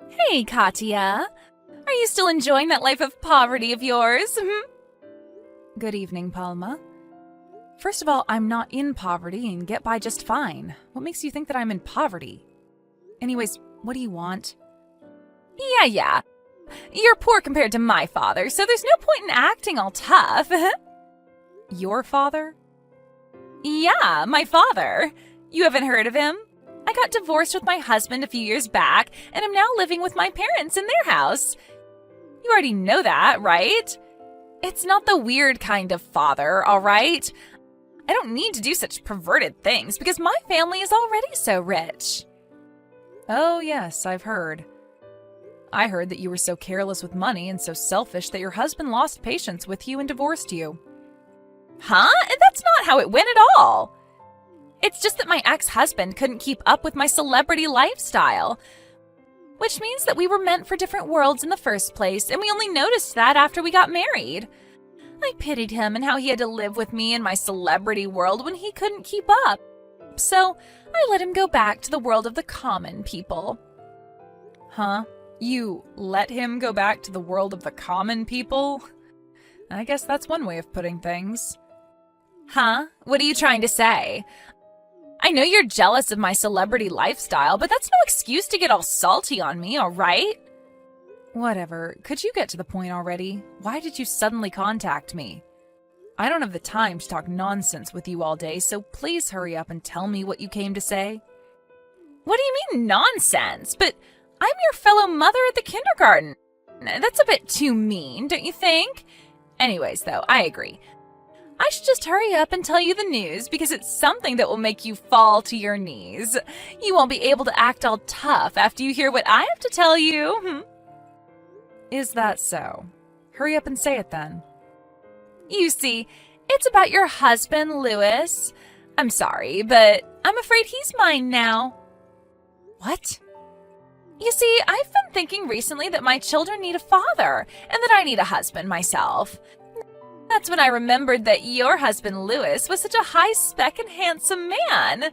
Hey, Katya. Are you still enjoying that life of poverty of yours? Good evening, Palma. First of all, I'm not in poverty and get by just fine. What makes you think that I'm in poverty? Anyways, what do you want? Yeah. You're poor compared to my father, so there's no point in acting all tough. Your father? Yeah, my father. You haven't heard of him? I got divorced with my husband a few years back, and I'm now living with my parents in their house. You already know that, right? It's not the weird kind of father, all right? I don't need to do such perverted things because my family is already so rich. Oh, yes, I've heard. I heard that you were so careless with money and so selfish that your husband lost patience with you and divorced you. Huh? That's not how it went at all. It's just that my ex-husband couldn't keep up with my celebrity lifestyle, which means that we were meant for different worlds in the first place, and we only noticed that after we got married. I pitied him and how he had to live with me in my celebrity world when he couldn't keep up. So I let him go back to the world of the common people. Huh? You let him go back to the world of the common people? I guess that's one way of putting things. Huh? What are you trying to say? I know you're jealous of my celebrity lifestyle, but that's no excuse to get all salty on me, all right? Whatever. Could you get to the point already? Why did you suddenly contact me? I don't have the time to talk nonsense with you all day, so please hurry up and tell me what you came to say. What do you mean nonsense? But I'm your fellow mother at the kindergarten. That's a bit too mean, don't you think? Anyways, though, I agree. I should just hurry up and tell you the news because it's something that will make you fall to your knees. You won't be able to act all tough after you hear what I have to tell you. Is that so? Hurry up and say it then. You see, it's about your husband, Louis. I'm sorry, but I'm afraid he's mine now. What? You see, I've been thinking recently that my children need a father and that I need a husband myself. That's when I remembered that your husband, Louis, was such a high-spec and handsome man.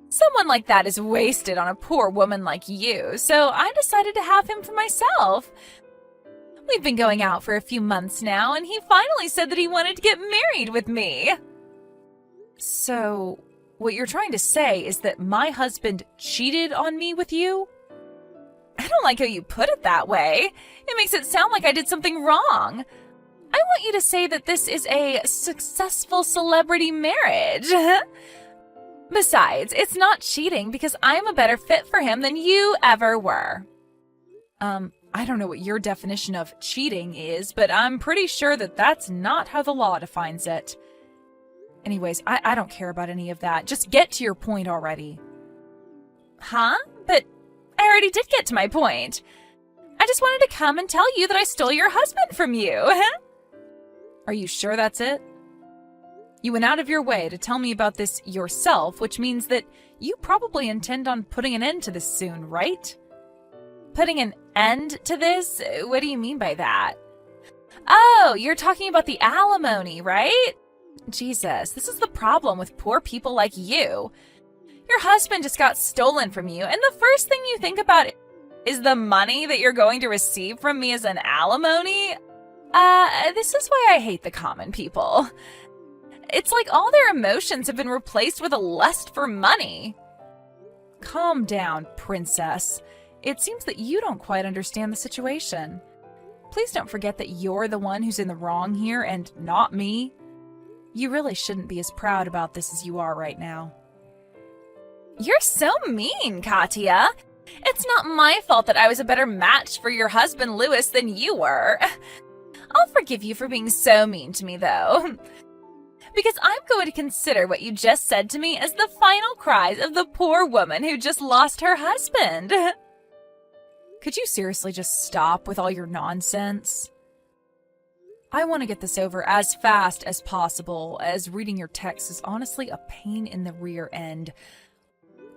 Someone like that is wasted on a poor woman like you, so I decided to have him for myself. We've been going out for a few months now, and he finally said that he wanted to get married with me. So, what you're trying to say is that my husband cheated on me with you? I don't like how you put it that way. It makes it sound like I did something wrong. I want you to say that this is a successful celebrity marriage. Besides, it's not cheating because I'm a better fit for him than you ever were. I don't know what your definition of cheating is, but I'm pretty sure that that's not how the law defines it. Anyways, I don't care about any of that. Just get to your point already. Huh? But I already did get to my point. I just wanted to come and tell you that I stole your husband from you. Are you sure that's it? You went out of your way to tell me about this yourself, which means that you probably intend on putting an end to this soon, right? Putting an end to this? What do you mean by that? Oh, you're talking about the alimony, right? Jesus, this is the problem with poor people like you. Your husband just got stolen from you, and the first thing you think about is the money that you're going to receive from me as an alimony? This is why I hate the common people. It's like all their emotions have been replaced with a lust for money. Calm down, princess. It seems that you don't quite understand the situation. Please don't forget that you're the one who's in the wrong here and not me. You really shouldn't be as proud about this as you are right now. You're so mean, Katya. It's not my fault that I was a better match for your husband, Louis, than you were. I'll forgive you for being so mean to me, though. Because I'm going to consider what you just said to me as the final cries of the poor woman who just lost her husband. Could you seriously just stop with all your nonsense? I want to get this over as fast as possible, as reading your text is honestly a pain in the rear end.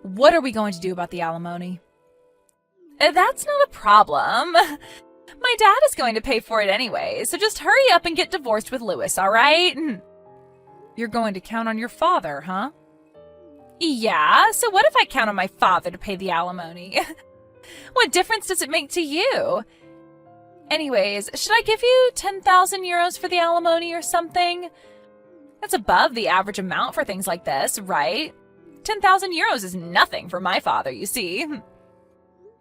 What are we going to do about the alimony? That's not a problem. My dad is going to pay for it anyway, so just hurry up and get divorced with Louis, all right? You're going to count on your father, huh? Yeah, so what if I count on my father to pay the alimony? What difference does it make to you? Anyways, should I give you 10,000 euros for the alimony or something? That's above the average amount for things like this, right? 10,000 euros is nothing for my father, you see.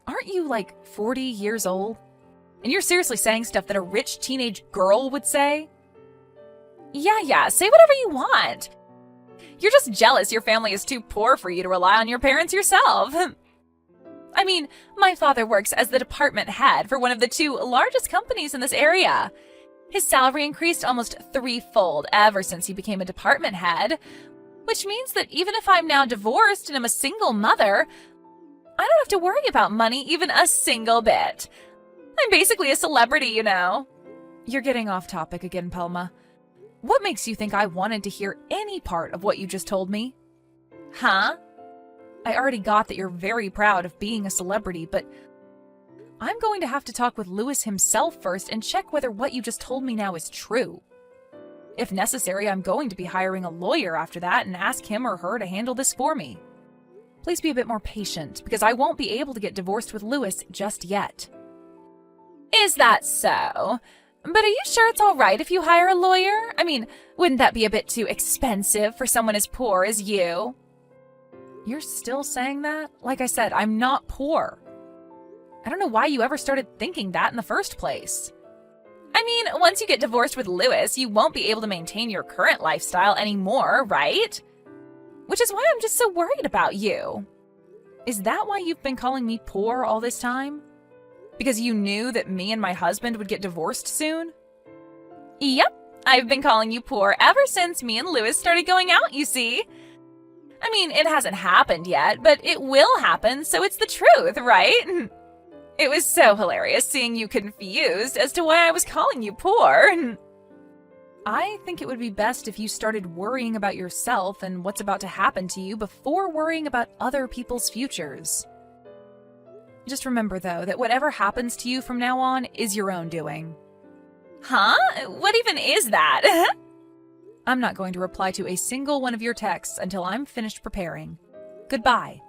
Aren't you like 40 years old? And you're seriously saying stuff that a rich teenage girl would say? Yeah, say whatever you want. You're just jealous your family is too poor for you to rely on your parents yourself. I mean, my father works as the department head for one of the 2 largest companies in this area. His salary increased almost 3-fold ever since he became a department head, which means that even if I'm now divorced and I'm a single mother, I don't have to worry about money even a single bit. I'm basically a celebrity, you know. You're getting off topic again, Pelma. What makes you think I wanted to hear any part of what you just told me? Huh? I already got that you're very proud of being a celebrity, but I'm going to have to talk with Louis himself first and check whether what you just told me now is true. If necessary, I'm going to be hiring a lawyer after that and ask him or her to handle this for me. Please be a bit more patient, because I won't be able to get divorced with Louis just yet. Is that so? But are you sure it's all right if you hire a lawyer? I mean, wouldn't that be a bit too expensive for someone as poor as you? You're still saying that? Like I said, I'm not poor. I don't know why you ever started thinking that in the first place. I mean, once you get divorced with Louis, you won't be able to maintain your current lifestyle anymore, right? Which is why I'm just so worried about you. Is that why you've been calling me poor all this time? Because you knew that me and my husband would get divorced soon? Yep, I've been calling you poor ever since me and Louis started going out, you see. I mean, it hasn't happened yet, but it will happen, so it's the truth, right? It was so hilarious seeing you confused as to why I was calling you poor. I think it would be best if you started worrying about yourself and what's about to happen to you before worrying about other people's futures. Just remember, though, that whatever happens to you from now on is your own doing. Huh? What even is that? I'm not going to reply to a single one of your texts until I'm finished preparing. Goodbye.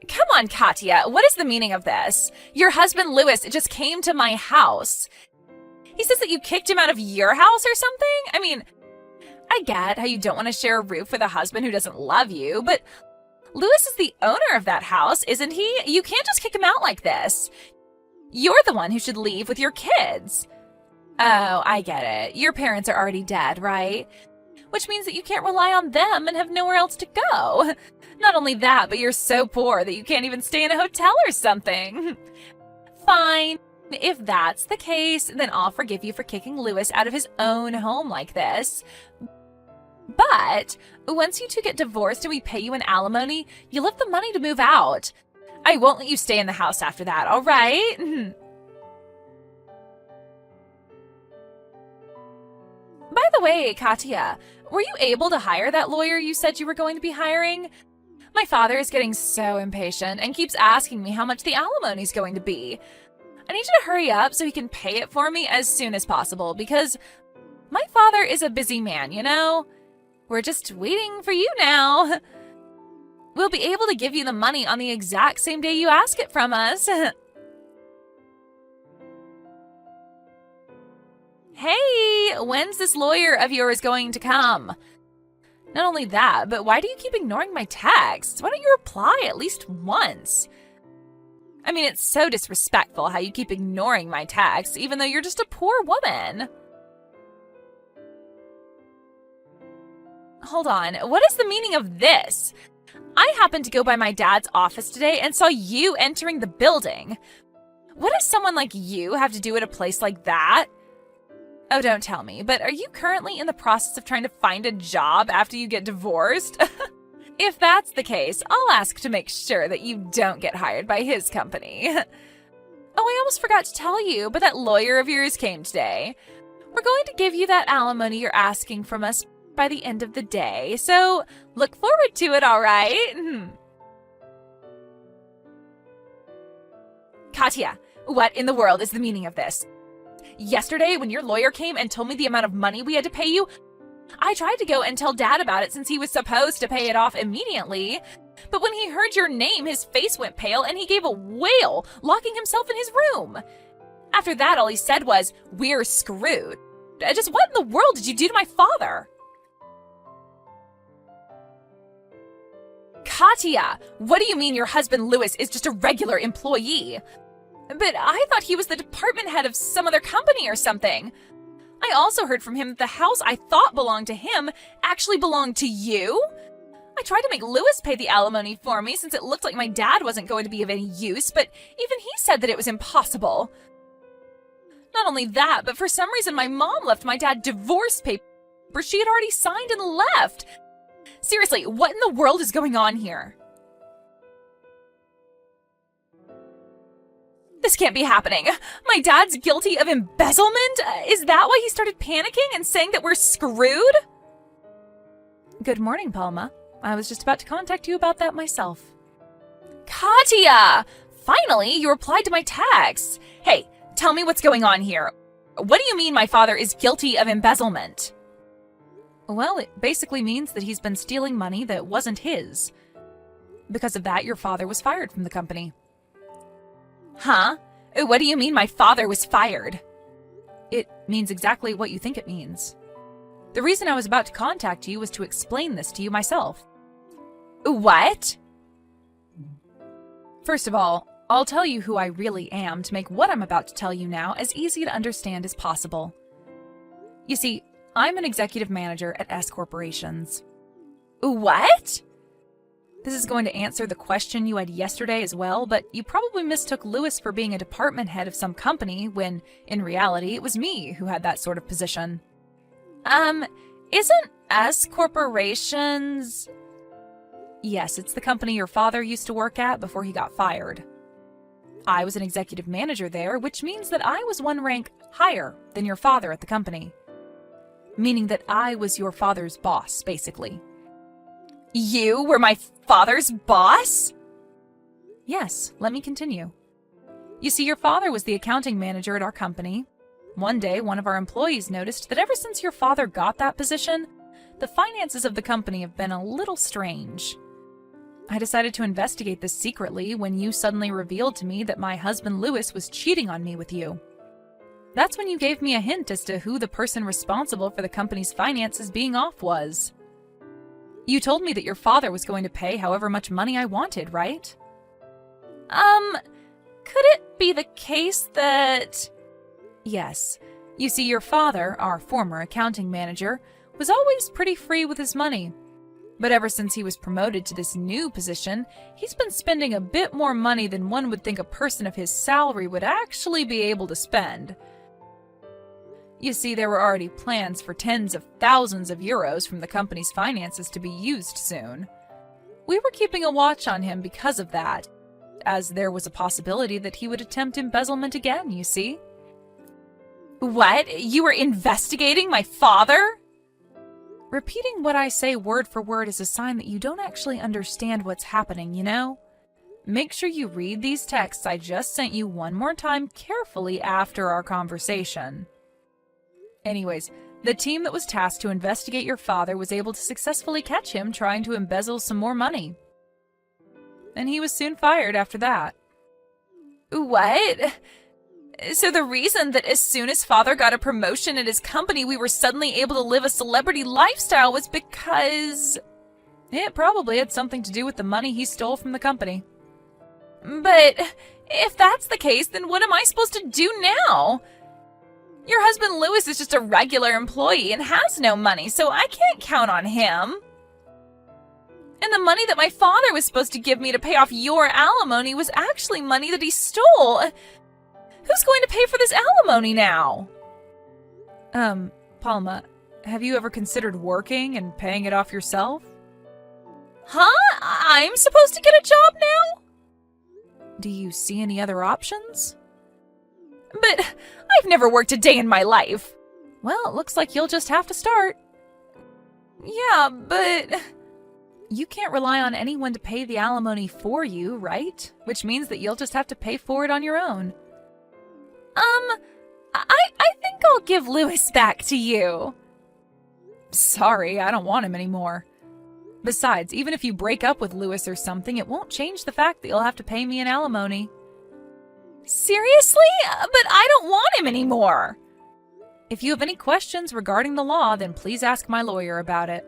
Come on, Katya, what is the meaning of this? Your husband Louis just came to my house. He says that you kicked him out of your house or something? I mean, I get how you don't want to share a roof with a husband who doesn't love you, but Louis is the owner of that house, isn't he? You can't just kick him out like this. You're the one who should leave with your kids. Oh, I get it. Your parents are already dead, right? Which means that you can't rely on them and have nowhere else to go. Not only that, but you're so poor that you can't even stay in a hotel or something. Fine. If that's the case, then I'll forgive you for kicking Louis out of his own home like this. But once you two get divorced and we pay you an alimony, you'll have the money to move out. I won't let you stay in the house after that, all right? By the way, Katya, were you able to hire that lawyer you said you were going to be hiring? My father is getting so impatient and keeps asking me how much the alimony's going to be. I need you to hurry up so he can pay it for me as soon as possible because my father is a busy man, you know? We're just waiting for you now. We'll be able to give you the money on the exact same day you ask it from us. Hey, when's this lawyer of yours going to come? Not only that, but why do you keep ignoring my texts? Why don't you reply at least once? I mean, it's so disrespectful how you keep ignoring my texts, even though you're just a poor woman. Hold on, what is the meaning of this? I happened to go by my dad's office today and saw you entering the building. What does someone like you have to do at a place like that? Oh, don't tell me, but are you currently in the process of trying to find a job after you get divorced? If that's the case, I'll ask to make sure that you don't get hired by his company. Oh, I almost forgot to tell you, but that lawyer of yours came today. We're going to give you that alimony you're asking from us by the end of the day, so look forward to it, all right? Katya, what in the world is the meaning of this? Yesterday, when your lawyer came and told me the amount of money we had to pay you, I tried to go and tell Dad about it since he was supposed to pay it off immediately. But when he heard your name, his face went pale and he gave a wail, locking himself in his room. After that, all he said was, "We're screwed." Just what in the world did you do to my father? Katya, what do you mean your husband Louis is just a regular employee? But I thought he was the department head of some other company or something. I also heard from him that the house I thought belonged to him actually belonged to you. I tried to make Louis pay the alimony for me since it looked like my dad wasn't going to be of any use, but even he said that it was impossible. Not only that, but for some reason my mom left my dad divorce papers she had already signed and left. Seriously, what in the world is going on here? This can't be happening. My dad's guilty of embezzlement? Is that why he started panicking and saying that we're screwed? Good morning, Palma. I was just about to contact you about that myself. Katya! Finally, you replied to my text. Hey, tell me what's going on here. What do you mean my father is guilty of embezzlement? Well, it basically means that he's been stealing money that wasn't his. Because of that, your father was fired from the company. Huh? What do you mean my father was fired? It means exactly what you think it means. The reason I was about to contact you was to explain this to you myself. What? First of all, I'll tell you who I really am to make what I'm about to tell you now as easy to understand as possible. You see, I'm an executive manager at S Corporations. What? This is going to answer the question you had yesterday as well, but you probably mistook Louis for being a department head of some company when, in reality, it was me who had that sort of position. Isn't S Corporations... Yes, it's the company your father used to work at before he got fired. I was an executive manager there, which means that I was one rank higher than your father at the company. Meaning that I was your father's boss, basically. You were my father's boss? Yes, let me continue. You see, your father was the accounting manager at our company. One day, one of our employees noticed that ever since your father got that position, the finances of the company have been a little strange. I decided to investigate this secretly when you suddenly revealed to me that my husband Louis was cheating on me with you. That's when you gave me a hint as to who the person responsible for the company's finances being off was. You told me that your father was going to pay however much money I wanted, right? Could it be the case that... Yes. You see, your father, our former accounting manager, was always pretty free with his money. But ever since he was promoted to this new position, he's been spending a bit more money than one would think a person of his salary would actually be able to spend. You see, there were already plans for tens of thousands of euros from the company's finances to be used soon. We were keeping a watch on him because of that, as there was a possibility that he would attempt embezzlement again, you see. What? You were investigating my father? Repeating what I say word for word is a sign that you don't actually understand what's happening, you know? Make sure you read these texts I just sent you one more time carefully after our conversation. Anyways, the team that was tasked to investigate your father was able to successfully catch him trying to embezzle some more money. And he was soon fired after that. What? So the reason that as soon as father got a promotion at his company, we were suddenly able to live a celebrity lifestyle was because... It probably had something to do with the money he stole from the company. But if that's the case, then what am I supposed to do now? Your husband Louis is just a regular employee and has no money, so I can't count on him. And the money that my father was supposed to give me to pay off your alimony was actually money that he stole. Who's going to pay for this alimony now? Palma, have you ever considered working and paying it off yourself? Huh? I'm supposed to get a job now? Do you see any other options? But I've never worked a day in my life. Well, it looks like you'll just have to start. Yeah, but... You can't rely on anyone to pay the alimony for you, right? Which means that you'll just have to pay for it on your own. I think I'll give Louis back to you. Sorry, I don't want him anymore. Besides, even if you break up with Lewis or something, it won't change the fact that you'll have to pay me an alimony. Seriously? But I don't want him anymore. If you have any questions regarding the law, then please ask my lawyer about it.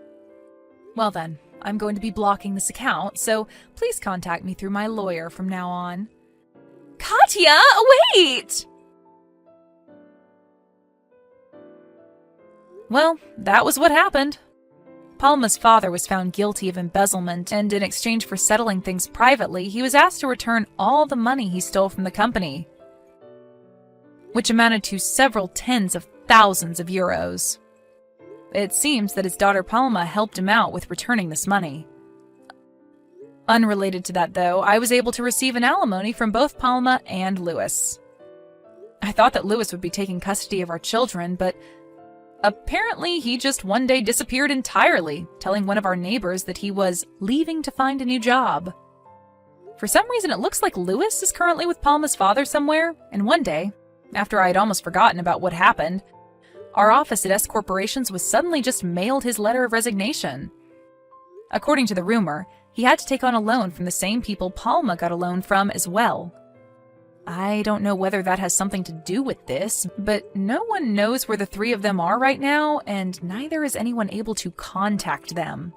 Well then, I'm going to be blocking this account, so please contact me through my lawyer from now on. Katya, wait! Well, that was what happened. Palma's father was found guilty of embezzlement, and in exchange for settling things privately, he was asked to return all the money he stole from the company, which amounted to several tens of thousands of euros. It seems that his daughter Palma helped him out with returning this money. Unrelated to that, though, I was able to receive an alimony from both Palma and Lewis. I thought that Lewis would be taking custody of our children, but apparently he just one day disappeared entirely, telling one of our neighbors that he was leaving to find a new job. For some reason, it looks like Lewis is currently with Palma's father somewhere, and one day, after I had almost forgotten about what happened, our office at S Corporations was suddenly just mailed his letter of resignation. According to the rumor, he had to take on a loan from the same people Palma got a loan from as well. I don't know whether that has something to do with this, but no one knows where the three of them are right now, and neither is anyone able to contact them.